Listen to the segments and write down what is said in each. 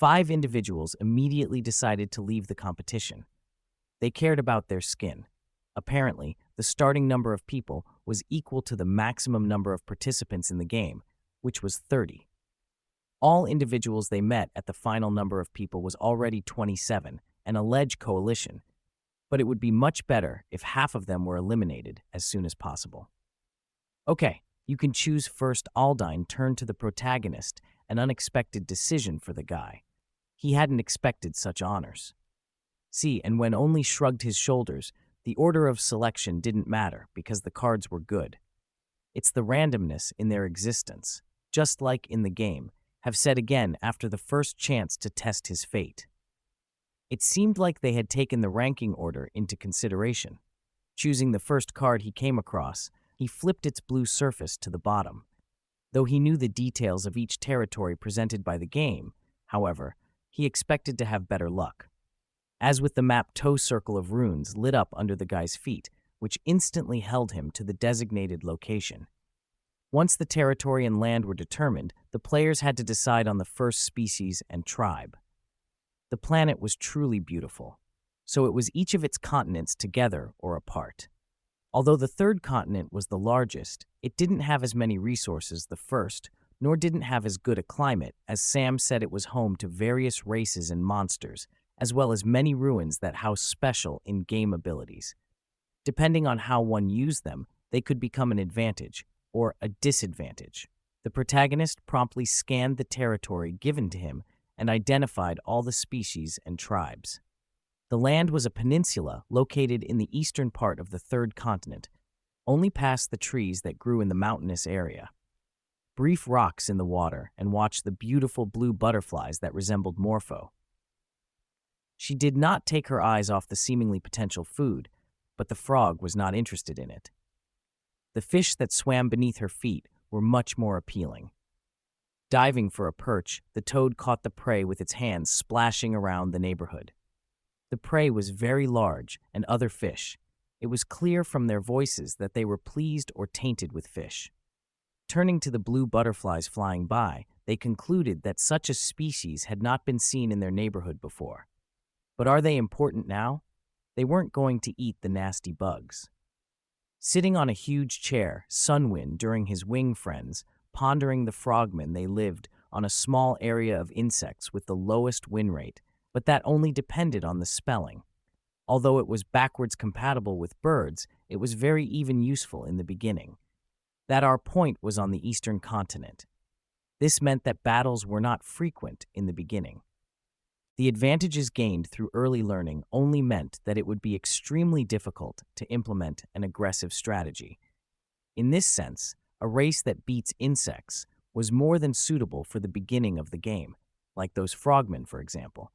5 individuals immediately decided to leave the competition. They cared about their skin. Apparently, the starting number of people was equal to the maximum number of participants in the game, which was 30. All individuals they met at the final number of people was already 27, an alleged coalition, but it would be much better if half of them were eliminated as soon as possible. Okay, you can choose first. Aldine turned to the protagonist, an unexpected decision for the guy. He hadn't expected such honors. See, and when only shrugged his shoulders, the order of selection didn't matter because the cards were good. It's the randomness in their existence, just like in the game, have said again after the first chance to test his fate. It seemed like they had taken the ranking order into consideration. Choosing the first card he came across, he flipped its blue surface to the bottom. Though he knew the details of each territory presented by the game, however, he expected to have better luck. As with the map, toe circle of runes lit up under the guy's feet, which instantly held him to the designated location. Once the territory and land were determined, the players had to decide on the first species and tribe. The planet was truly beautiful, so it was each of its continents together or apart. Although the third continent was the largest, it didn't have as many resources the first, nor didn't have as good a climate, as Sam said it was home to various races and monsters, as well as many ruins that house special in-game abilities. Depending on how one used them, they could become an advantage or a disadvantage. The protagonist promptly scanned the territory given to him and identified all the species and tribes. The land was a peninsula located in the eastern part of the third continent, only past the trees that grew in the mountainous area. Brief rocks in the water and watched the beautiful blue butterflies that resembled Morpho. She did not take her eyes off the seemingly potential food, but the frog was not interested in it. The fish that swam beneath her feet were much more appealing. Diving for a perch, the toad caught the prey with its hands splashing around the neighborhood. The prey was very large and other fish. It was clear from their voices that they were pleased or tainted with fish. Turning to the blue butterflies flying by, they concluded that such a species had not been seen in their neighborhood before. But are they important now? They weren't going to eat the nasty bugs. Sitting on a huge chair, Sunwind, during his wing friends, pondering the frogmen, they lived on a small area of insects with the lowest win rate, but that only depended on the spelling. Although it was backwards compatible with birds, it was very even useful in the beginning. That our point was on the eastern continent. This meant that battles were not frequent in the beginning. The advantages gained through early learning only meant that it would be extremely difficult to implement an aggressive strategy. In this sense, a race that beats insects was more than suitable for the beginning of the game, like those frogmen, for example.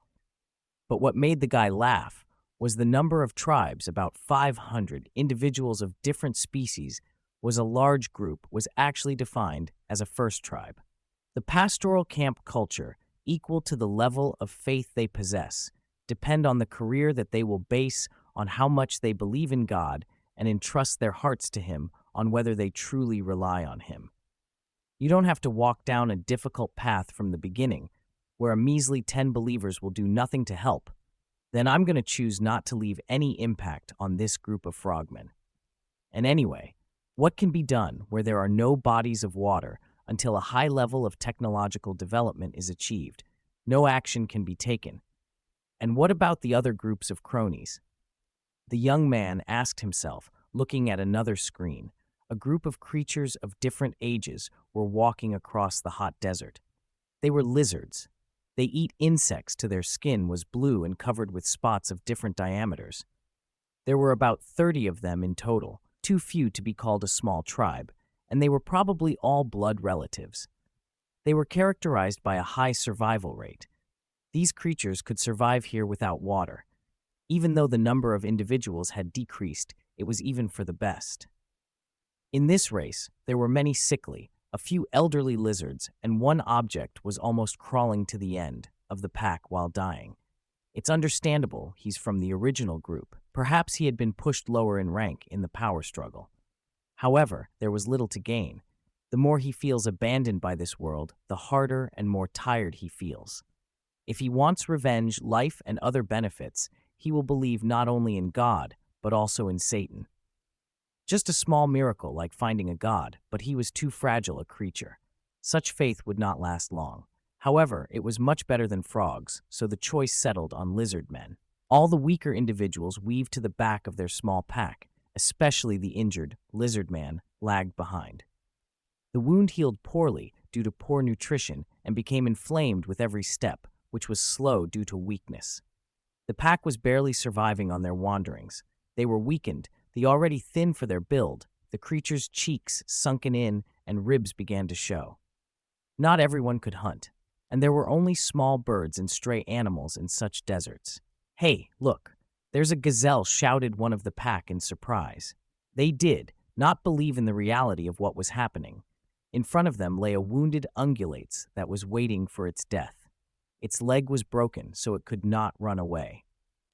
But what made the guy laugh was the number of tribes, about 500 individuals of different species, was a large group, was actually defined as a first tribe. The pastoral camp culture, equal to the level of faith they possess, depend on the career that they will base on how much they believe in God and entrust their hearts to Him on whether they truly rely on Him. You don't have to walk down a difficult path from the beginning, where a measly 10 believers will do nothing to help. Then I'm going to choose not to leave any impact on this group of frogmen. And anyway, what can be done where there are no bodies of water until a high level of technological development is achieved? No action can be taken. And what about the other groups of cronies? The young man asked himself, looking at another screen. A group of creatures of different ages were walking across the hot desert. They were lizards. They eat insects till their skin was blue and covered with spots of different diameters. There were about 30 of them in total, too few to be called a small tribe, and they were probably all blood relatives. They were characterized by a high survival rate. These creatures could survive here without water. Even though the number of individuals had decreased, it was even for the best. In this race, there were many sickly, a few elderly lizards, and one object was almost crawling to the end of the pack while dying. It's understandable he's from the original group. Perhaps he had been pushed lower in rank in the power struggle. However, there was little to gain. The more he feels abandoned by this world, the harder and more tired he feels. If he wants revenge, life, and other benefits, he will believe not only in God, but also in Satan. Just a small miracle like finding a god, but he was too fragile a creature. Such faith would not last long. However, it was much better than frogs, so the choice settled on lizard men. All the weaker individuals weaved to the back of their small pack, especially the injured lizard man lagged behind. The wound healed poorly due to poor nutrition and became inflamed with every step, which was slow due to weakness. The pack was barely surviving on their wanderings. They were weakened, the already thin for their build, the creature's cheeks sunken in and ribs began to show. Not everyone could hunt, and there were only small birds and stray animals in such deserts. "Hey, look, there's a gazelle," shouted one of the pack in surprise. They did not believe in the reality of what was happening. In front of them lay a wounded ungulates that was waiting for its death. Its leg was broken, so it could not run away.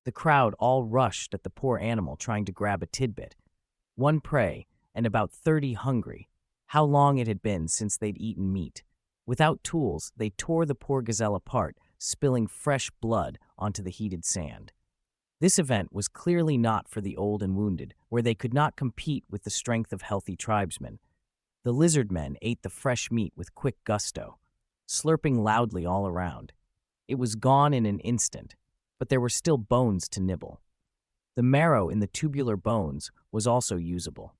The crowd all rushed at the poor animal trying to grab a tidbit. One prey, and about 30 hungry. How long it had been since they'd eaten meat. Without tools, they tore the poor gazelle apart, spilling fresh blood onto the heated sand. This event was clearly not for the old and wounded, where they could not compete with the strength of healthy tribesmen. The lizard men ate the fresh meat with quick gusto, slurping loudly all around. It was gone in an instant, but there were still bones to nibble. The marrow in the tubular bones was also usable.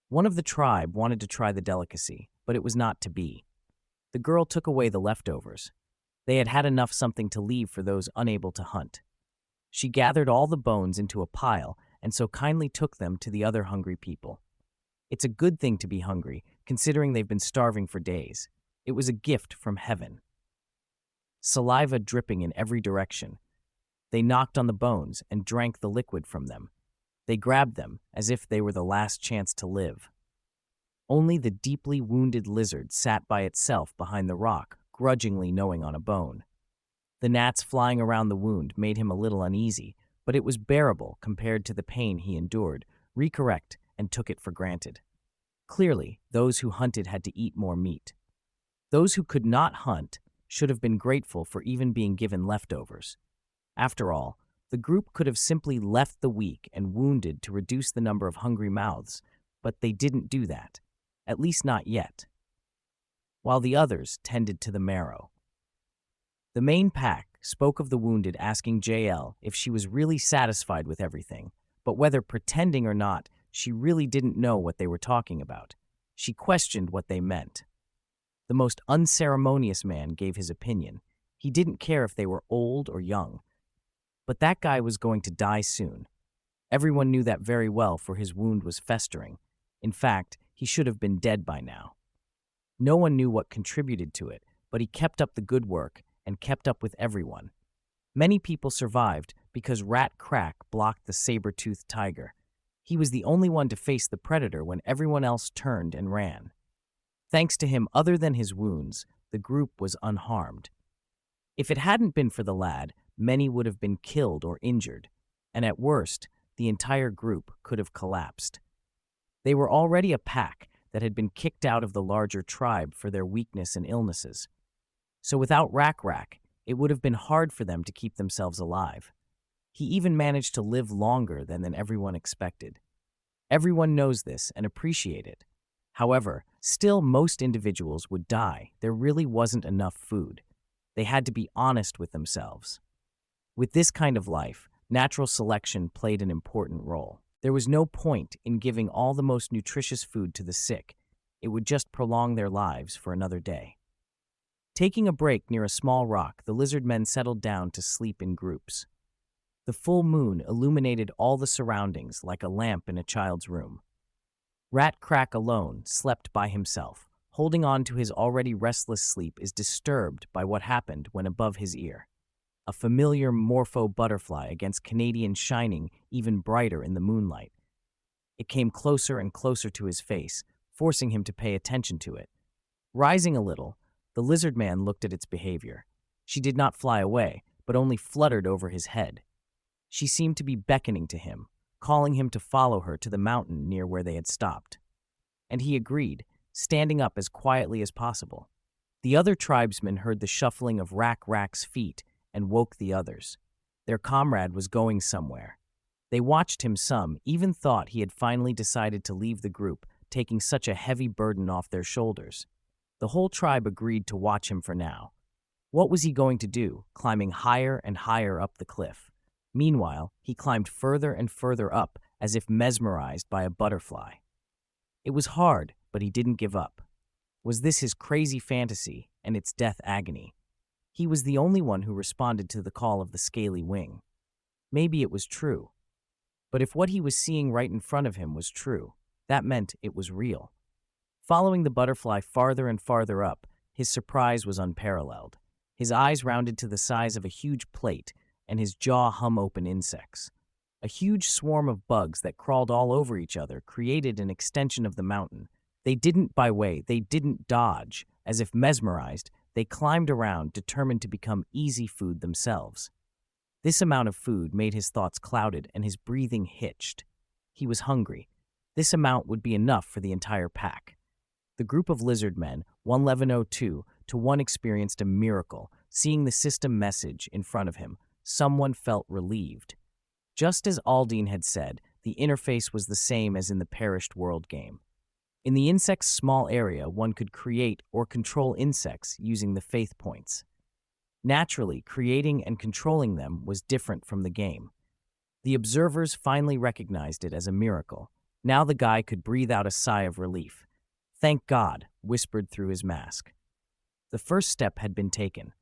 One of the tribe wanted to try the delicacy, but it was not to be. The girl took away the leftovers. They had had enough something to leave for those unable to hunt. She gathered all the bones into a pile and so kindly took them to the other hungry people. It's a good thing to be hungry, considering they've been starving for days. It was a gift from heaven. Saliva dripping in every direction. They knocked on the bones and drank the liquid from them. They grabbed them as if they were the last chance to live. Only the deeply wounded lizard sat by itself behind the rock, grudgingly gnawing on a bone. The gnats flying around the wound made him a little uneasy, but it was bearable compared to the pain he endured, recorrect, and took it for granted. Clearly, those who hunted had to eat more meat. Those who could not hunt should have been grateful for even being given leftovers. After all, the group could have simply left the weak and wounded to reduce the number of hungry mouths, but they didn't do that, at least not yet, while the others tended to the marrow. The main pack spoke of the wounded asking JL if she was really satisfied with everything, but whether pretending or not, she really didn't know what they were talking about. She questioned what they meant. The most unceremonious man gave his opinion. He didn't care if they were old or young. But that guy was going to die soon. Everyone knew that very well, for his wound was festering. In fact, he should have been dead by now. No one knew what contributed to it, but he kept up the good work and kept up with everyone. Many people survived because Rat Crack blocked the saber-toothed tiger. He was the only one to face the predator when everyone else turned and ran. Thanks to him, other than his wounds, the group was unharmed. If it hadn't been for the lad, many would have been killed or injured, and at worst, the entire group could have collapsed. They were already a pack that had been kicked out of the larger tribe for their weakness and illnesses. So without Rak Rak, it would have been hard for them to keep themselves alive. He even managed to live longer than everyone expected. Everyone knows this and appreciate it. However, still most individuals would die. There really wasn't enough food. They had to be honest with themselves. With this kind of life, natural selection played an important role. There was no point in giving all the most nutritious food to the sick. It would just prolong their lives for another day. Taking a break near a small rock, the lizard men settled down to sleep in groups. The full moon illuminated all the surroundings like a lamp in a child's room. Rat Crack alone slept by himself. Holding on to his already restless sleep is disturbed by what happened when above his ear. A familiar morpho butterfly against Canadian shining even brighter in the moonlight. It came closer and closer to his face, forcing him to pay attention to it. Rising a little, the lizard man looked at its behavior. She did not fly away, but only fluttered over his head. She seemed to be beckoning to him, calling him to follow her to the mountain near where they had stopped. And he agreed, standing up as quietly as possible. The other tribesmen heard the shuffling of Rak's feet and woke the others. Their comrade was going somewhere. They watched him some, even thought he had finally decided to leave the group, taking such a heavy burden off their shoulders. The whole tribe agreed to watch him for now. What was he going to do, climbing higher and higher up the cliff? Meanwhile, he climbed further and further up, as if mesmerized by a butterfly. It was hard, but he didn't give up. Was this his crazy fantasy and its death agony? He was the only one who responded to the call of the scaly wing. Maybe it was true. But if what he was seeing right in front of him was true, that meant it was real. Following the butterfly farther and farther up, his surprise was unparalleled. His eyes rounded to the size of a huge plate, and his jaw hum open insects. A huge swarm of bugs that crawled all over each other created an extension of the mountain. They didn't they didn't dodge. As if mesmerized, they climbed around, determined to become easy food themselves. This amount of food made his thoughts clouded and his breathing hitched. He was hungry. This amount would be enough for the entire pack. The group of lizardmen, 1102 to 1, experienced a miracle. Seeing the system message in front of him, someone felt relieved. Just as Aldine had said, the interface was the same as in the perished world game. In the insect's small area, one could create or control insects using the faith points. Naturally, creating and controlling them was different from the game. The observers finally recognized it as a miracle. Now the guy could breathe out a sigh of relief. "Thank God," whispered through his mask. The first step had been taken.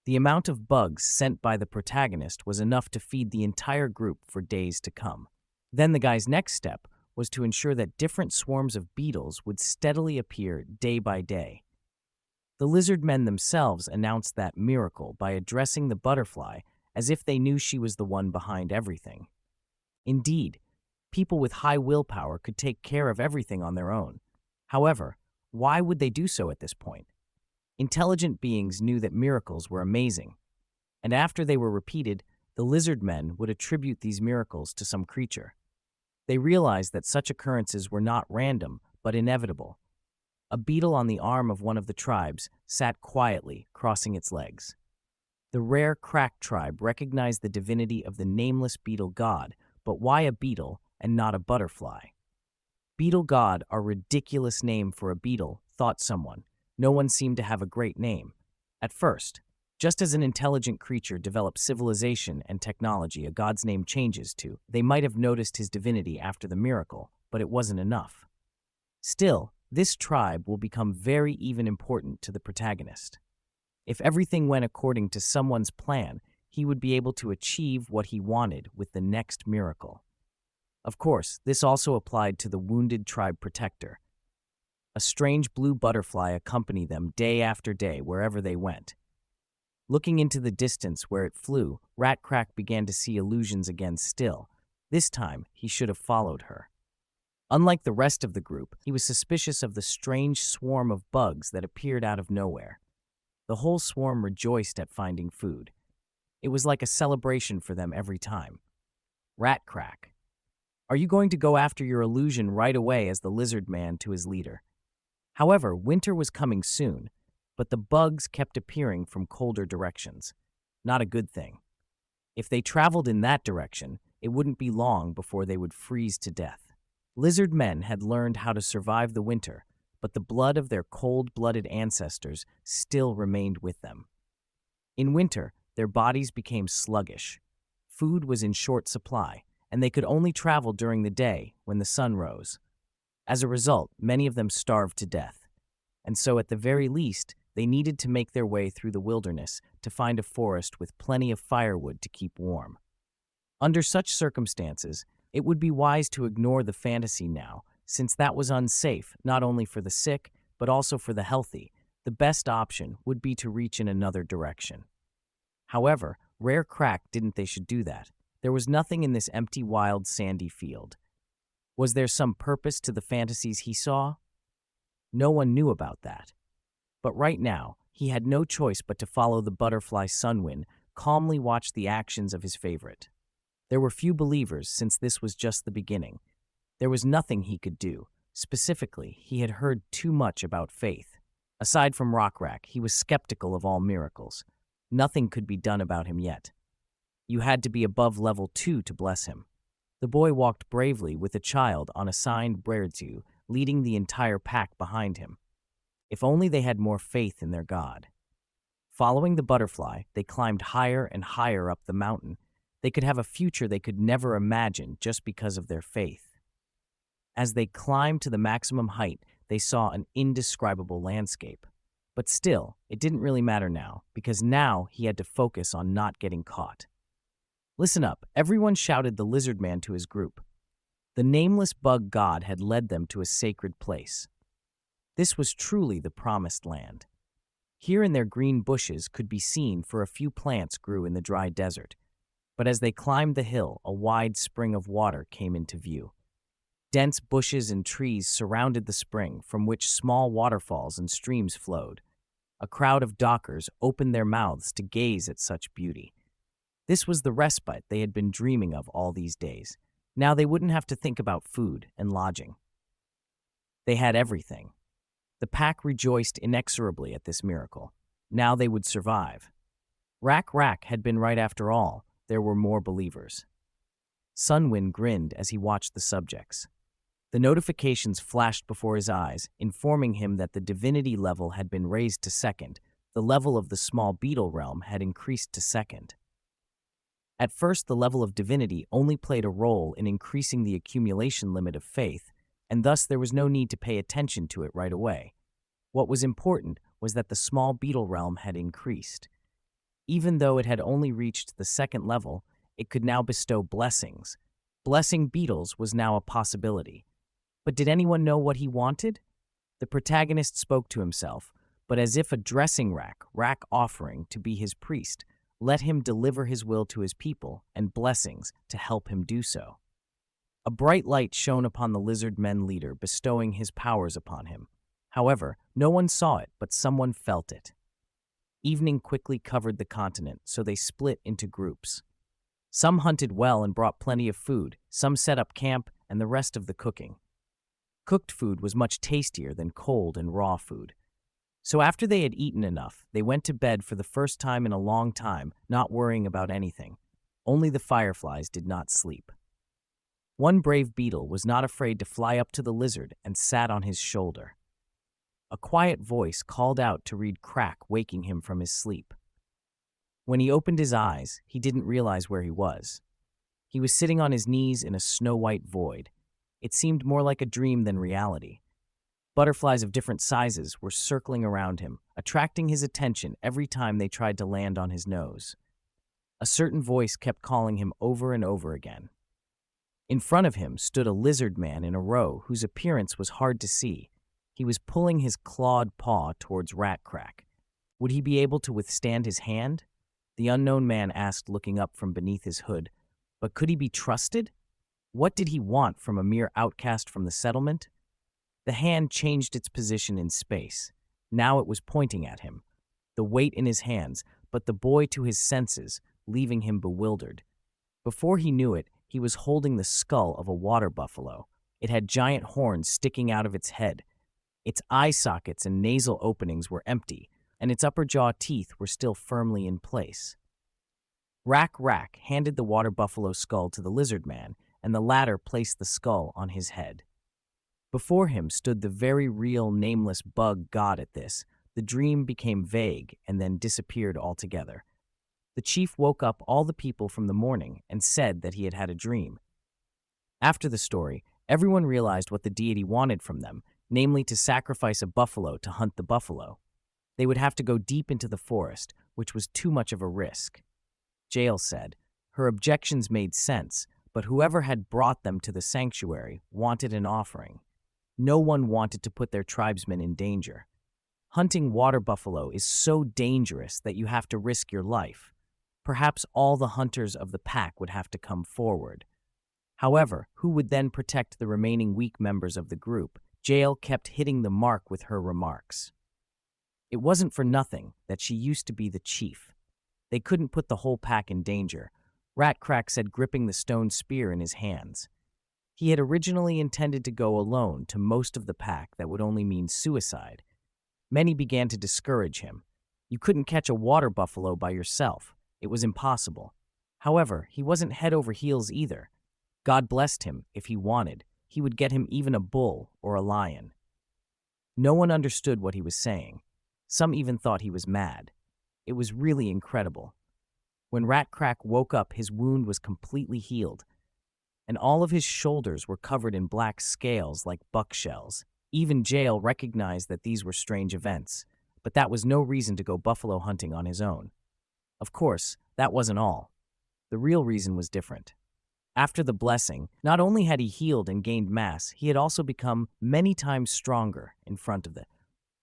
The amount of bugs sent by the protagonist was enough to feed the entire group for days to come. Then the guy's next step was to ensure that different swarms of beetles would steadily appear day by day. The lizardmen themselves announced that miracle by addressing the butterfly as if they knew she was the one behind everything. Indeed, people with high willpower could take care of everything on their own. However, why would they do so at this point? Intelligent beings knew that miracles were amazing, and after they were repeated, the lizardmen would attribute these miracles to some creature. They realized that such occurrences were not random, but inevitable. A beetle on the arm of one of the tribes sat quietly, crossing its legs. The rare Crack tribe recognized the divinity of the nameless beetle god, but why a beetle and not a butterfly? Beetle god, a ridiculous name for a beetle, thought someone. No one seemed to have a great name. At first, just as an intelligent creature develops civilization and technology, a god's name changes to. They might have noticed his divinity after the miracle, but it wasn't enough. Still, this tribe will become very even important to the protagonist. If everything went according to someone's plan, he would be able to achieve what he wanted with the next miracle. Of course, this also applied to the wounded tribe protector. A strange blue butterfly accompanied them day after day wherever they went. Looking into the distance where it flew, Crack began to see illusions again still. This time, he should have followed her. Unlike the rest of the group, he was suspicious of the strange swarm of bugs that appeared out of nowhere. The whole swarm rejoiced at finding food. It was like a celebration for them every time. Crack, are you going to go after your illusion right away? As the lizard man to his leader. However, winter was coming soon, but the bugs kept appearing from colder directions. Not a good thing. If they traveled in that direction, it wouldn't be long before they would freeze to death. Lizard men had learned how to survive the winter, but the blood of their cold-blooded ancestors still remained with them. In winter, their bodies became sluggish. Food was in short supply, and they could only travel during the day when the sun rose. As a result, many of them starved to death, and so at the very least, they needed to make their way through the wilderness to find a forest with plenty of firewood to keep warm. Under such circumstances, it would be wise to ignore the fantasy now, since that was unsafe not only for the sick, but also for the healthy. The best option would be to reach in another direction. However, Crack didn't they should do that. There was nothing in this empty, wild, sandy field. Was there some purpose to the fantasies he saw? No one knew about that. But right now, he had no choice but to follow the butterfly Sunwind, calmly watch the actions of his favorite. There were few believers since this was just the beginning. There was nothing he could do. Specifically, he had heard too much about faith. Aside from Rockrak, he was skeptical of all miracles. Nothing could be done about him yet. You had to be above level 2 to bless him. The boy walked bravely with a child on a signed Bredzu, leading the entire pack behind him. If only they had more faith in their god. Following the butterfly, they climbed higher and higher up the mountain. They could have a future they could never imagine just because of their faith. As they climbed to the maximum height, they saw an indescribable landscape. But still, it didn't really matter now, because now he had to focus on not getting caught. Listen up, everyone shouted the lizard man to his group. The nameless bug god had led them to a sacred place. This was truly the promised land. Here in their green bushes could be seen for a few plants grew in the dry desert. But as they climbed the hill, a wide spring of water came into view. Dense bushes and trees surrounded the spring, from which small waterfalls and streams flowed. A crowd of dockers opened their mouths to gaze at such beauty. This was the respite they had been dreaming of all these days. Now they wouldn't have to think about food and lodging. They had everything. The pack rejoiced inexorably at this miracle. Now they would survive. Rak had been right after all. There were more believers. Sunwind grinned as he watched the subjects. The notifications flashed before his eyes, informing him that the divinity level had been raised to second. The level of the small beetle realm had increased to second. At first, the level of divinity only played a role in increasing the accumulation limit of faith, and thus there was no need to pay attention to it right away. What was important was that the small beetle realm had increased. Even though it had only reached the second level, it could now bestow blessings. Blessing beetles was now a possibility. But did anyone know what he wanted? The protagonist spoke to himself, but as if addressing Rak offering to be his priest, let him deliver his will to his people and blessings to help him do so. A bright light shone upon the lizard men leader, bestowing his powers upon him. However, no one saw it, but someone felt it. Evening quickly covered the continent, so they split into groups. Some hunted well and brought plenty of food, some set up camp, and the rest of the cooking. Cooked food was much tastier than cold and raw food. So after they had eaten enough, they went to bed for the first time in a long time, not worrying about anything. Only the fireflies did not sleep. One brave beetle was not afraid to fly up to the lizard and sat on his shoulder. A quiet voice called out to read Crack, waking him from his sleep. When he opened his eyes, he didn't realize where he was. He was sitting on his knees in a snow-white void. It seemed more like a dream than reality. Butterflies of different sizes were circling around him, attracting his attention every time they tried to land on his nose. A certain voice kept calling him over and over again. In front of him stood a lizard man in a row whose appearance was hard to see. He was pulling his clawed paw towards Crack. Would he be able to withstand his hand? The unknown man asked, looking up from beneath his hood. But could he be trusted? What did he want from a mere outcast from the settlement? The hand changed its position in space. Now it was pointing at him, the weight in his hands, but the boy to his senses, leaving him bewildered. Before he knew it, he was holding the skull of a water buffalo. It had giant horns sticking out of its head. Its eye sockets and nasal openings were empty, and its upper jaw teeth were still firmly in place. Rak handed the water buffalo skull to the lizard man, and the latter placed the skull on his head. Before him stood the very real nameless bug god. At this, the dream became vague and then disappeared altogether. The chief woke up all the people from the morning and said that he had had a dream. After the story, everyone realized what the deity wanted from them, namely to sacrifice a buffalo to hunt the buffalo. They would have to go deep into the forest, which was too much of a risk. Jael said. Her objections made sense, but whoever had brought them to the sanctuary wanted an offering. No one wanted to put their tribesmen in danger. Hunting water buffalo is so dangerous that you have to risk your life. Perhaps all the hunters of the pack would have to come forward. However, who would then protect the remaining weak members of the group? Jael kept hitting the mark with her remarks. It wasn't for nothing that she used to be the chief. They couldn't put the whole pack in danger, Crack said, gripping the stone spear in his hands. He had originally intended to go alone to most of the pack. That would only mean suicide. Many began to discourage him. You couldn't catch a water buffalo by yourself. It was impossible. However, he wasn't head over heels either. God blessed him. If he wanted, he would get him even a bull or a lion. No one understood what he was saying. Some even thought he was mad. It was really incredible. When Rat Crack woke up, his wound was completely healed, and all of his shoulders were covered in black scales like buck shells. Even Jail recognized that these were strange events, but that was no reason to go buffalo hunting on his own. Of course, that wasn't all. The real reason was different. After the blessing, not only had he healed and gained mass, he had also become many times stronger. In front of the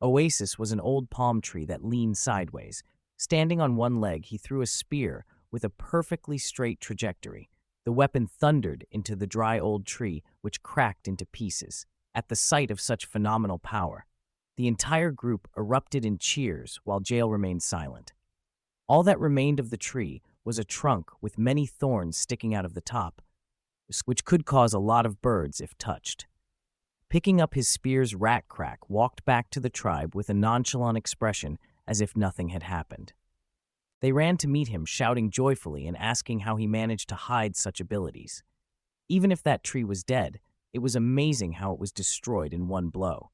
oasis was an old palm tree that leaned sideways. Standing on one leg, he threw a spear with a perfectly straight trajectory. The weapon thundered into the dry old tree, which cracked into pieces. At the sight of such phenomenal power, the entire group erupted in cheers while Jail remained silent. All that remained of the tree was a trunk with many thorns sticking out of the top, which could cause a lot of birds if touched. Picking up his spear's Rat Crack walked back to the tribe with a nonchalant expression as if nothing had happened. They ran to meet him, shouting joyfully and asking how he managed to hide such abilities. Even if that tree was dead, it was amazing how it was destroyed in one blow.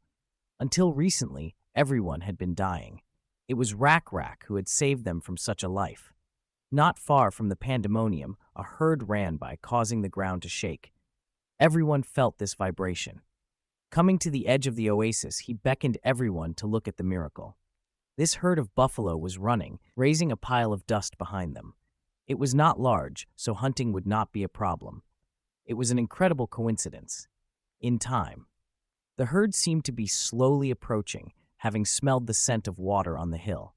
Until recently, everyone had been dying. It was Rack Rack who had saved them from such a life. Not far from the pandemonium, a herd ran by, causing the ground to shake. Everyone felt this vibration. Coming to the edge of the oasis, he beckoned everyone to look at the miracle. This herd of buffalo was running, raising a pile of dust behind them. It was not large, so hunting would not be a problem. It was an incredible coincidence. In time, the herd seemed to be slowly approaching, having smelled the scent of water on the hill.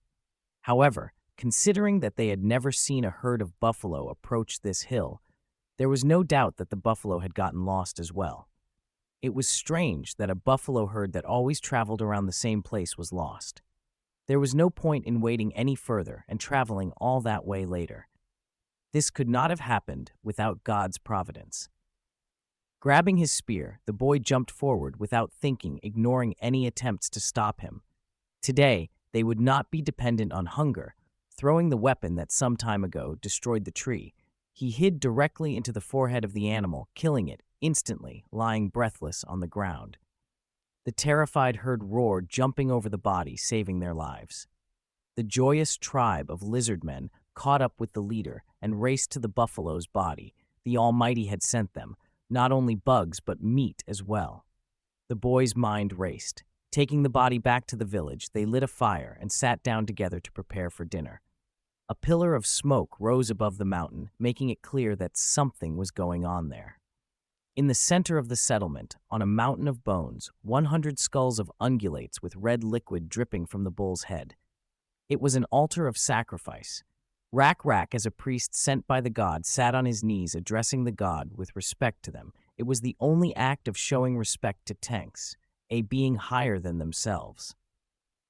However, considering that they had never seen a herd of buffalo approach this hill, there was no doubt that the buffalo had gotten lost as well. It was strange that a buffalo herd that always traveled around the same place was lost. There was no point in waiting any further and traveling all that way later. This could not have happened without God's providence. Grabbing his spear, the boy jumped forward without thinking, ignoring any attempts to stop him. Today, they would not be dependent on hunger. Throwing the weapon that some time ago destroyed the tree, he hid directly into the forehead of the animal, killing it instantly, lying breathless on the ground. The terrified herd roared, jumping over the body, saving their lives. The joyous tribe of lizardmen caught up with the leader and raced to the buffalo's body. The Almighty had sent them, not only bugs but meat as well. The boy's mind raced. Taking the body back to the village, they lit a fire and sat down together to prepare for dinner. A pillar of smoke rose above the mountain, making it clear that something was going on there. In the center of the settlement, on a mountain of bones, 100 skulls of ungulates with red liquid dripping from the bull's head. It was an altar of sacrifice. Rack Rack, as a priest sent by the god, sat on his knees addressing the god with respect to them. It was the only act of showing respect to Tanks, a being higher than themselves.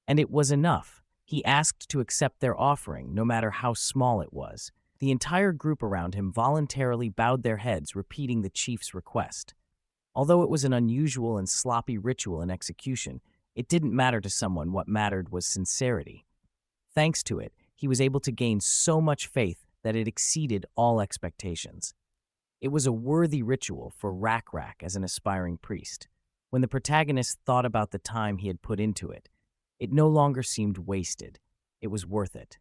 And it was enough. He asked to accept their offering, no matter how small it was. The entire group around him voluntarily bowed their heads, repeating the chief's request. Although it was an unusual and sloppy ritual in execution, it didn't matter to someone. What mattered was sincerity. Thanks to it, he was able to gain so much faith that it exceeded all expectations. It was a worthy ritual for Rack Rack as an aspiring priest. When the protagonist thought about the time he had put into it, it no longer seemed wasted. It was worth it.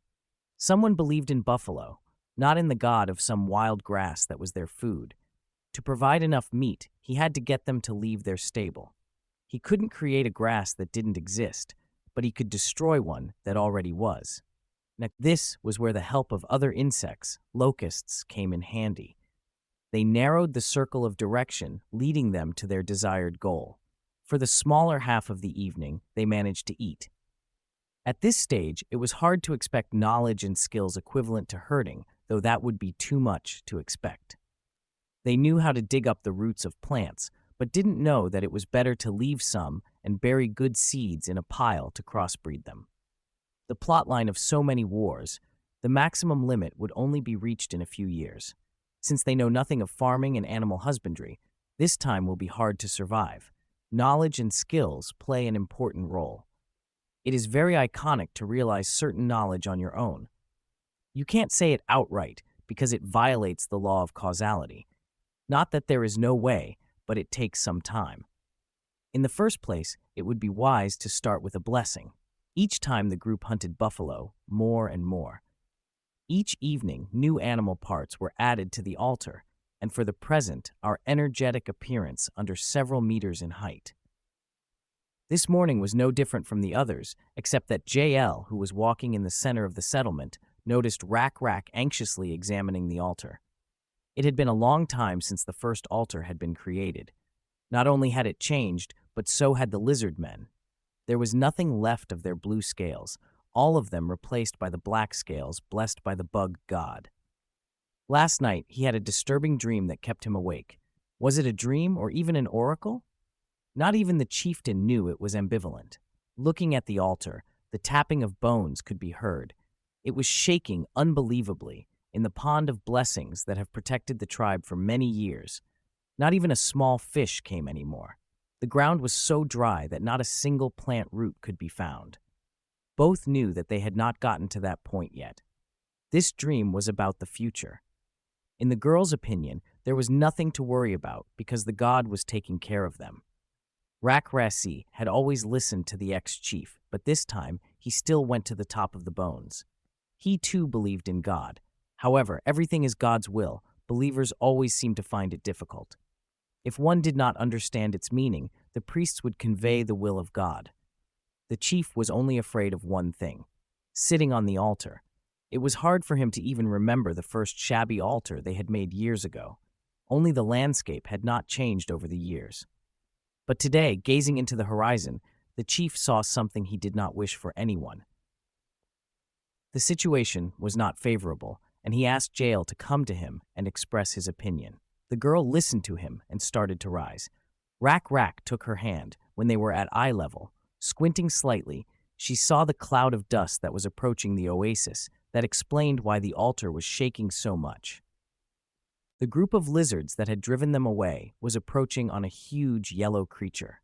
Someone believed in buffalo, not in the god of some wild grass that was their food. To provide enough meat, he had to get them to leave their stable. He couldn't create a grass that didn't exist, but he could destroy one that already was. Now, this was where the help of other insects, locusts, came in handy. They narrowed the circle of direction, leading them to their desired goal. For the smaller half of the evening, they managed to eat. At this stage, it was hard to expect knowledge and skills equivalent to herding, though that would be too much to expect. They knew how to dig up the roots of plants, but didn't know that it was better to leave some and bury good seeds in a pile to crossbreed them. The plotline of so many wars, the maximum limit would only be reached in a few years. Since they know nothing of farming and animal husbandry, this time will be hard to survive. Knowledge and skills play an important role. It is very iconic to realize certain knowledge on your own. You can't say it outright because it violates the law of causality. Not that there is no way, but it takes some time. In the first place, it would be wise to start with a blessing. Each time the group hunted buffalo, more and more. Each evening, new animal parts were added to the altar, and for the present, our energetic appearance under several meters in height. This morning was no different from the others, except that JL, who was walking in the center of the settlement, noticed Rack anxiously examining the altar. It had been a long time since the first altar had been created. Not only had it changed, but so had the lizardmen. There was nothing left of their blue scales, all of them replaced by the black scales blessed by the bug god. Last night, he had a disturbing dream that kept him awake. Was it a dream or even an oracle? Not even the chieftain knew it was ambivalent. Looking at the altar, the tapping of bones could be heard. It was shaking unbelievably in the pond of blessings that have protected the tribe for many years. Not even a small fish came anymore. The ground was so dry that not a single plant root could be found. Both knew that they had not gotten to that point yet. This dream was about the future. In the girl's opinion, there was nothing to worry about because the god was taking care of them. Rakrasi had always listened to the ex-chief, but this time he still went to the top of the bones. He too believed in God. However, everything is God's will. Believers always seem to find it difficult. If one did not understand its meaning, the priests would convey the will of God. The chief was only afraid of one thing: sitting on the altar. It was hard for him to even remember the first shabby altar they had made years ago. Only the landscape had not changed over the years. But today, gazing into the horizon, the chief saw something he did not wish for anyone. The situation was not favorable, and he asked Jael to come to him and express his opinion. The girl listened to him and started to rise. Rack took her hand when they were at eye level. Squinting slightly, she saw the cloud of dust that was approaching the oasis that explained why the altar was shaking so much. The group of lizards that had driven them away was approaching on a huge yellow creature.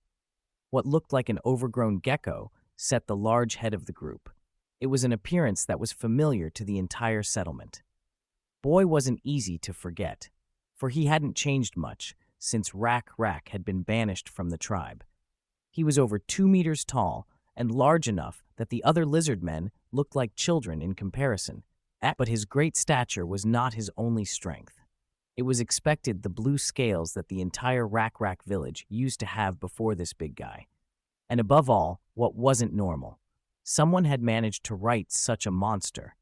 What looked like an overgrown gecko set the large head of the group. It was an appearance that was familiar to the entire settlement. Boy wasn't easy to forget, for he hadn't changed much since Rack had been banished from the tribe. He was over 2 meters tall and large enough that the other lizardmen looked like children in comparison. But his great stature was not his only strength. It was expected the blue scales that the entire Rack village used to have before this big guy. And above all, what wasn't normal: someone had managed to write such a monster.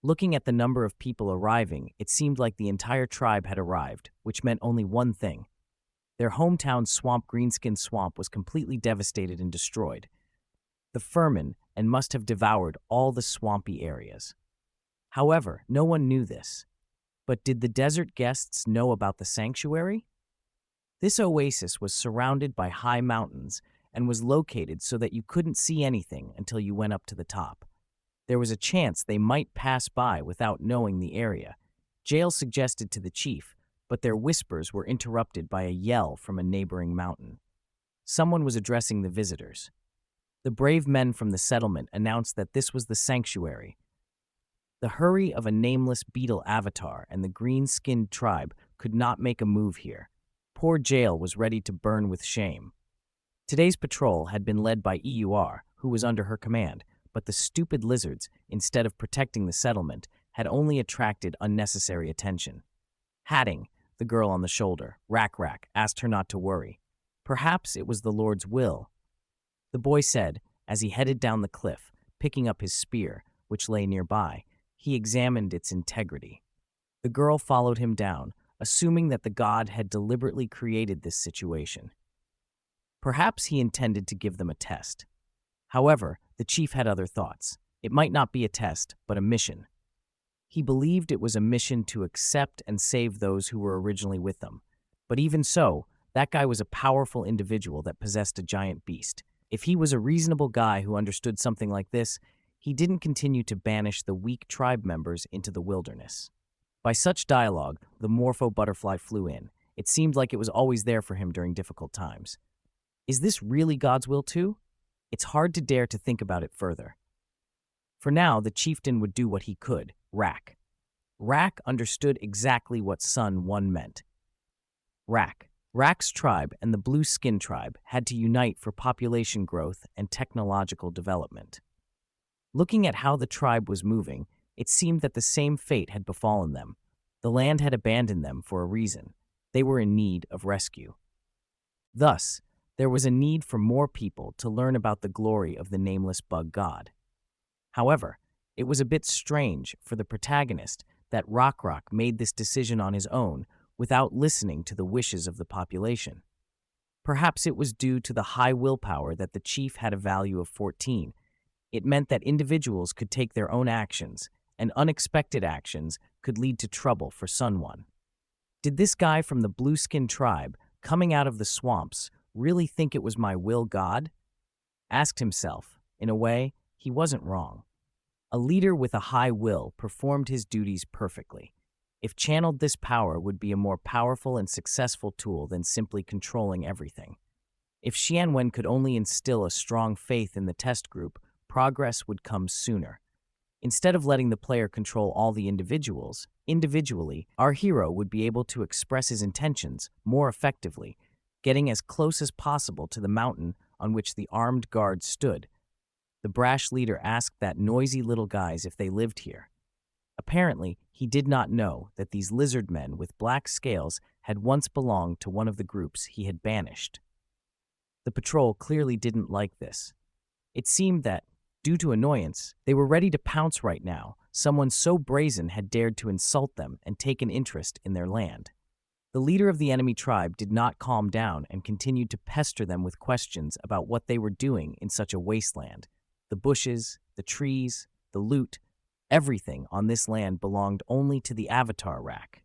Looking at the number of people arriving, it seemed like the entire tribe had arrived, which meant only one thing. Their hometown swamp, Greenskin Swamp, was completely devastated and destroyed. The vermin and must have devoured all the swampy areas. However, no one knew this. But did the desert guests know about the sanctuary? This oasis was surrounded by high mountains and was located so that you couldn't see anything until you went up to the top. There was a chance they might pass by without knowing the area. Jael suggested to the chief, but their whispers were interrupted by a yell from a neighboring mountain. Someone was addressing the visitors. The brave men from the settlement announced that this was the sanctuary. The hurry of a nameless beetle avatar and the green-skinned tribe could not make a move here. Poor Jael was ready to burn with shame. Today's patrol had been led by EUR, who was under her command, but the stupid lizards, instead of protecting the settlement, had only attracted unnecessary attention. Hatting, the girl on the shoulder, Rack asked her not to worry. Perhaps it was the Lord's will. The boy said, as he headed down the cliff, picking up his spear, which lay nearby. He examined its integrity. The girl followed him down, assuming that the god had deliberately created this situation. Perhaps he intended to give them a test. However, the chief had other thoughts. It might not be a test, but a mission. He believed it was a mission to accept and save those who were originally with them. But even so, that guy was a powerful individual that possessed a giant beast. If he was a reasonable guy who understood something like this, he didn't continue to banish the weak tribe members into the wilderness. By such dialogue, the morpho butterfly flew in. It seemed like it was always there for him during difficult times. Is this really God's will too? It's hard to dare to think about it further. For now, the chieftain would do what he could, Rak. Rak understood exactly what Sun 1 meant. Rak's tribe and the Blue Skin tribe had to unite for population growth and technological development. Looking at how the tribe was moving, it seemed that the same fate had befallen them. The land had abandoned them for a reason. They were in need of rescue. Thus, there was a need for more people to learn about the glory of the nameless bug god. However, it was a bit strange for the protagonist that Rock made this decision on his own without listening to the wishes of the population. Perhaps it was due to the high willpower that the chief had a value of 14. It meant that individuals could take their own actions, and unexpected actions could lead to trouble for Sun 1. Did this guy from the Blue Skin tribe, coming out of the swamps, really think it was my will god? Asked himself. In a way, he wasn't wrong. A leader with a high will performed his duties perfectly. If channeled, this power would be a more powerful and successful tool than simply controlling everything. If Xianwen could only instill a strong faith in the test group, progress would come sooner. Instead of letting the player control all the individuals, individually, our hero would be able to express his intentions more effectively, getting as close as possible to the mountain on which the armed guards stood. The brash leader asked that noisy little guys if they lived here. Apparently, he did not know that these lizard men with black scales had once belonged to one of the groups he had banished. The patrol clearly didn't like this. It seemed that, due to annoyance, they were ready to pounce right now. Someone so brazen had dared to insult them and take an interest in their land. The leader of the enemy tribe did not calm down and continued to pester them with questions about what they were doing in such a wasteland. The bushes, the trees, the loot, everything on this land belonged only to the Avatar Rak.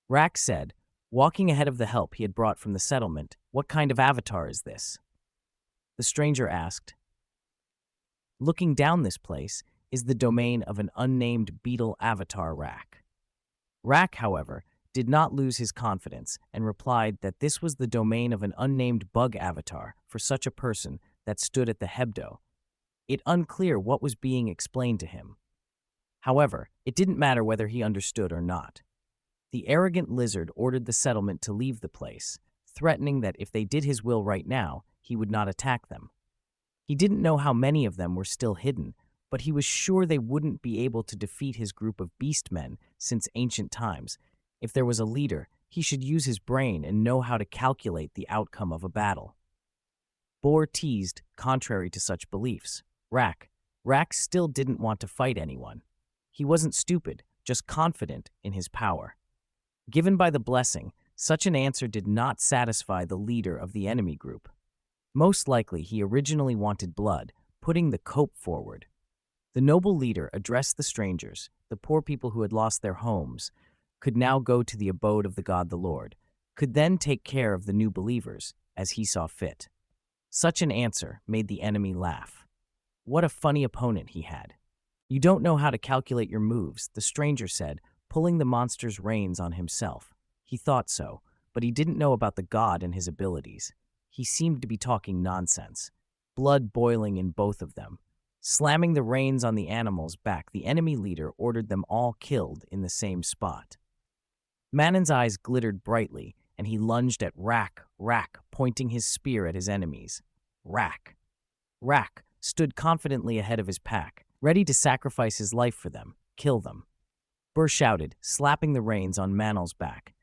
Rak said, walking ahead of the help he had brought from the settlement, "What kind of avatar is this?" The stranger asked. Looking down this place is the domain of an unnamed beetle avatar Rak. Rak, however, did not lose his confidence and replied that this was the domain of an unnamed bug avatar for such a person that stood at the Hebdo. It unclear what was being explained to him. However, it didn't matter whether he understood or not. The arrogant lizard ordered the settlement to leave the place, threatening that if they did his will right now, he would not attack them. He didn't know how many of them were still hidden, but he was sure they wouldn't be able to defeat his group of beastmen since ancient times. If there was a leader, he should use his brain and know how to calculate the outcome of a battle. Boar teased, contrary to such beliefs. Rak still didn't want to fight anyone. He wasn't stupid, just confident in his power. Given by the blessing, such an answer did not satisfy the leader of the enemy group. Most likely he originally wanted blood, putting the cope forward. The noble leader addressed the strangers, the poor people who had lost their homes, could now go to the abode of the God the Lord, could then take care of the new believers, as he saw fit. Such an answer made the enemy laugh. What a funny opponent he had. "You don't know how to calculate your moves," the stranger said, pulling the monster's reins on himself. He thought so, but he didn't know about the god and his abilities. He seemed to be talking nonsense. Blood boiling in both of them. Slamming the reins on the animal's back, the enemy leader ordered them all killed in the same spot. Manon's eyes glittered brightly, and he lunged at Rak, pointing his spear at his enemies. Rak stood confidently ahead of his pack, ready to sacrifice his life for them, kill them. Burr shouted, slapping the reins on Manon's back.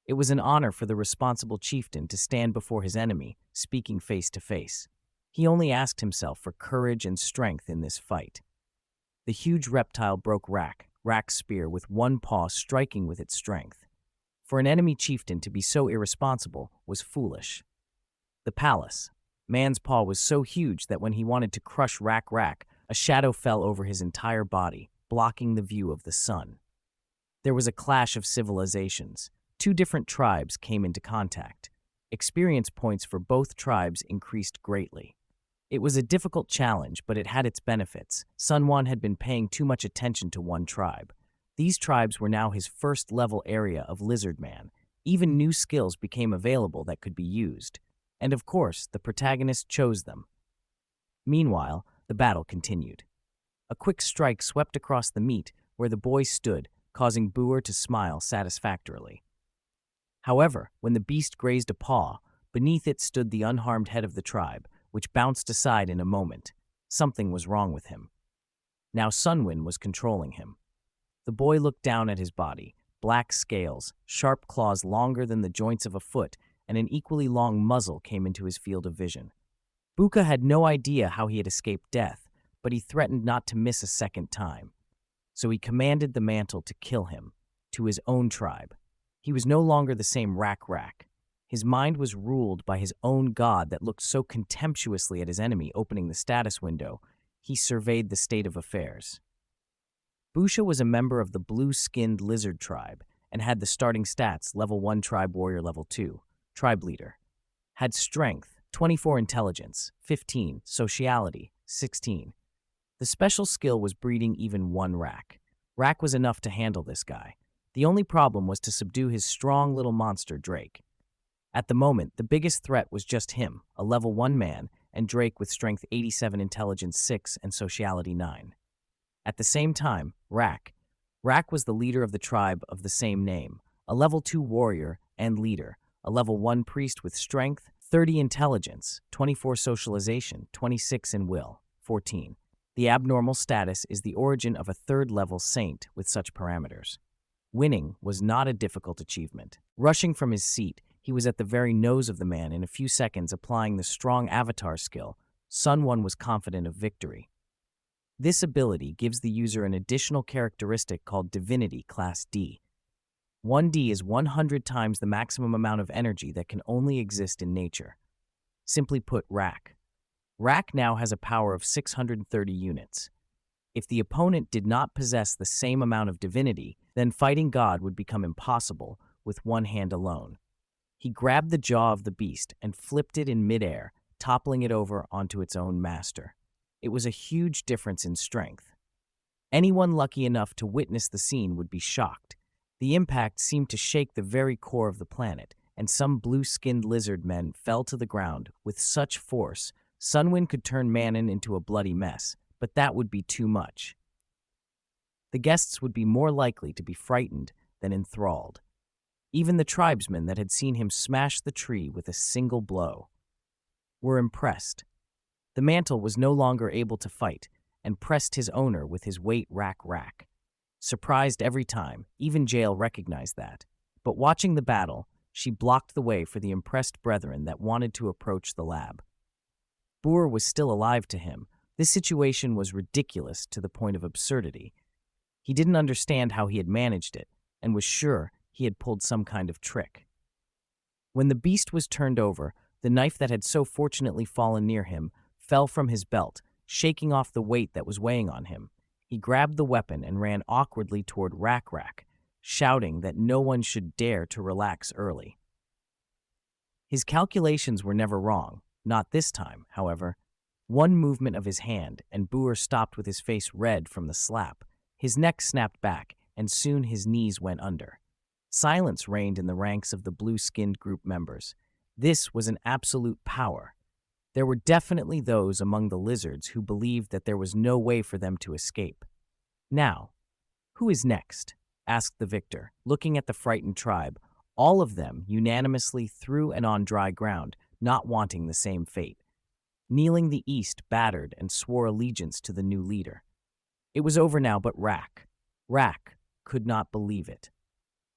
It was an honor for the responsible chieftain to stand before his enemy, speaking face to face. He only asked himself for courage and strength in this fight. The huge reptile broke Rak's spear with one paw striking with its strength. For an enemy chieftain to be so irresponsible was foolish. The palace. Man's paw was so huge that when he wanted to crush Rak, a shadow fell over his entire body, blocking the view of the sun. There was a clash of civilizations. Two different tribes came into contact. Experience points for both tribes increased greatly. It was a difficult challenge, but it had its benefits. Sun 1 had been paying too much attention to one tribe. These tribes were now his first-level area of Lizardman. Even new skills became available that could be used. And of course, the protagonist chose them. Meanwhile, the battle continued. A quick strike swept across the meat where the boy stood, causing Boer to smile satisfactorily. However, when the beast grazed a paw, beneath it stood the unharmed head of the tribe, which bounced aside in a moment. Something was wrong with him. Now Sunwin was controlling him. The boy looked down at his body, black scales, sharp claws longer than the joints of a foot, and an equally long muzzle came into his field of vision. Buka had no idea how he had escaped death, but he threatened not to miss a second time. So he commanded the mantle to kill him, to his own tribe. He was no longer the same Rak. His mind was ruled by his own god that looked so contemptuously at his enemy opening the status window. He surveyed the state of affairs. Busha was a member of the blue-skinned lizard tribe and had the starting stats level 1 tribe warrior level 2, tribe leader. Had strength, 24 intelligence, 15 sociality, 16. The special skill was breeding even one Rak. Rak was enough to handle this guy. The only problem was to subdue his strong little monster, Drake. At the moment, the biggest threat was just him, a level 1 man, and Drake with strength 87, intelligence 6, and sociality 9. At the same time, Rak was the leader of the tribe of the same name, a level 2 warrior and leader, a level 1 priest with strength, 30 intelligence, 24 socialization, 26 in will, 14. The abnormal status is the origin of a third-level saint with such parameters. Winning was not a difficult achievement. Rushing from his seat, he was at the very nose of the man in a few seconds applying the strong avatar skill. Sunwon was confident of victory. This ability gives the user an additional characteristic called Divinity Class D. 1D is 100 times the maximum amount of energy that can only exist in nature. Simply put, Rak now has a power of 630 units. If the opponent did not possess the same amount of divinity, then fighting God would become impossible with one hand alone. He grabbed the jaw of the beast and flipped it in midair, toppling it over onto its own master. It was a huge difference in strength. Anyone lucky enough to witness the scene would be shocked. The impact seemed to shake the very core of the planet, and some blue-skinned lizard men fell to the ground with such force Sunwin could turn Manon into a bloody mess, but that would be too much. The guests would be more likely to be frightened than enthralled. Even the tribesmen that had seen him smash the tree with a single blow were impressed. The mantle was no longer able to fight and pressed his owner with his weight Rak. Surprised every time, even Jael recognized that. But watching the battle, she blocked the way for the impressed brethren that wanted to approach the lab. Boer was still alive to him. This situation was ridiculous to the point of absurdity. He didn't understand how he had managed it, and was sure he had pulled some kind of trick. When the beast was turned over, the knife that had so fortunately fallen near him fell from his belt, shaking off the weight that was weighing on him. He grabbed the weapon and ran awkwardly toward Rak, shouting that no one should dare to relax early. His calculations were never wrong, not this time, however. One movement of his hand, and Boer stopped with his face red from the slap. His neck snapped back, and soon his knees went under. Silence reigned in the ranks of the blue-skinned group members. This was an absolute power. There were definitely those among the lizards who believed that there was no way for them to escape. Now, who is next? Asked the victor, looking at the frightened tribe, all of them unanimously through and on dry ground, not wanting the same fate. Kneeling, the East battered and swore allegiance to the new leader. It was over now, but Rak could not believe it.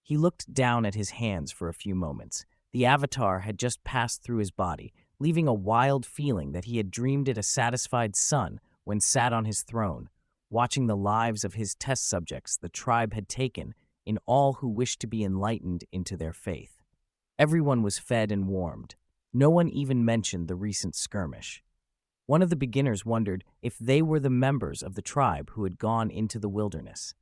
He looked down at his hands for a few moments. The avatar had just passed through his body, leaving a wild feeling that he had dreamed it a satisfied son when sat on his throne, watching the lives of his test subjects the tribe had taken in all who wished to be enlightened into their faith. Everyone was fed and warmed. No one even mentioned the recent skirmish. One of the beginners wondered if they were the members of the tribe who had gone into the wilderness.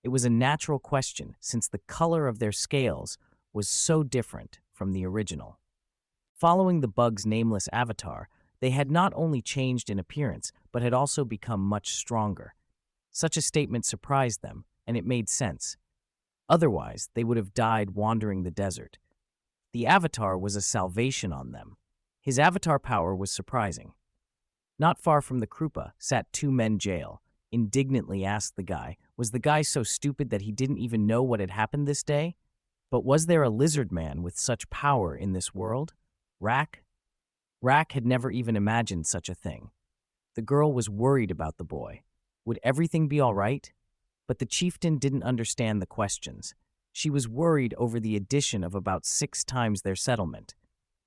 It was a natural question since the color of their scales was so different from the original. Following the bug's nameless avatar, they had not only changed in appearance, but had also become much stronger. Such a statement surprised them, and it made sense. Otherwise, they would have died wandering the desert. The avatar was a salvation on them. His avatar power was surprising. Not far from the Krupa sat two men jail. Indignantly asked the guy, was the guy so stupid that he didn't even know what had happened this day? But was there a lizard man with such power in this world? Rack? Rack had never even imagined such a thing. The girl was worried about the boy. Would everything be all right? But the chieftain didn't understand the questions. She was worried over the addition of about 6 times their settlement.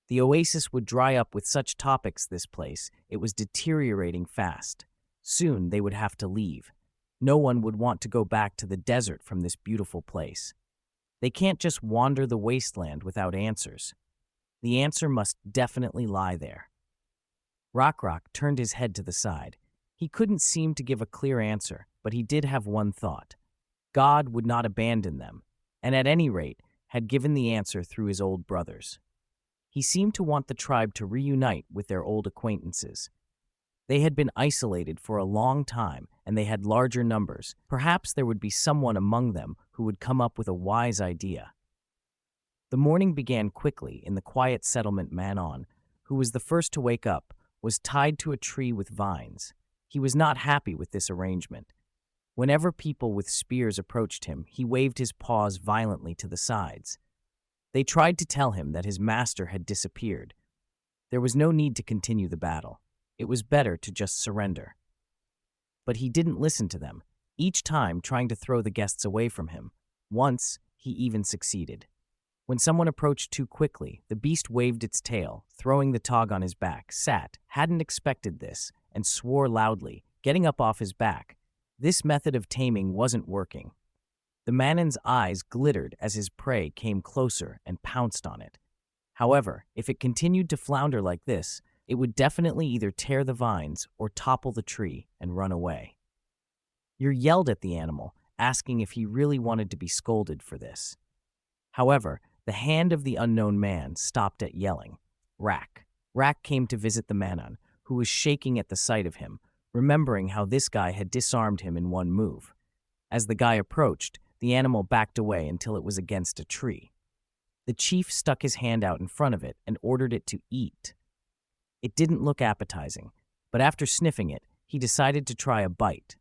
The oasis would dry up with such topics this place, it was deteriorating fast. Soon they would have to leave. No one would want to go back to the desert from this beautiful place. They can't just wander the wasteland without answers. The answer must definitely lie there. Rock turned his head to the side. He couldn't seem to give a clear answer, but he did have one thought. God would not abandon them, and at any rate, had given the answer through his old brothers. He seemed to want the tribe to reunite with their old acquaintances. They had been isolated for a long time, and they had larger numbers. Perhaps there would be someone among them who would come up with a wise idea. The morning began quickly in the quiet settlement. Manon, who was the first to wake up, was tied to a tree with vines. He was not happy with this arrangement. Whenever people with spears approached him, he waved his paws violently to the sides. They tried to tell him that his master had disappeared. There was no need to continue the battle. It was better to just surrender. But he didn't listen to them, each time trying to throw the guests away from him. Once, he even succeeded. When someone approached too quickly, the beast waved its tail, throwing the tog on his back, hadn't expected this, and swore loudly, getting up off his back. This method of taming wasn't working. The Manon's eyes glittered as his prey came closer and pounced on it. However, if it continued to flounder like this, it would definitely either tear the vines or topple the tree and run away. Yer yelled at the animal, asking if he really wanted to be scolded for this. However, the hand of the unknown man stopped at yelling. Rack came to visit the Manon, who was shaking at the sight of him, remembering how this guy had disarmed him in one move. As the guy approached, the animal backed away until it was against a tree. The chief stuck his hand out in front of it and ordered it to eat. It didn't look appetizing, but after sniffing it, he decided to try a bite.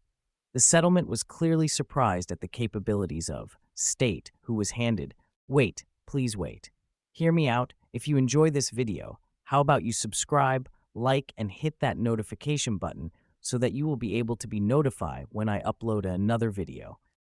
The settlement was clearly surprised at the capabilities of State, who was handed, "Wait, please wait. Hear me out. If you enjoy this video, how about you subscribe, like, and hit that notification button so that you will be able to be notified when I upload another video.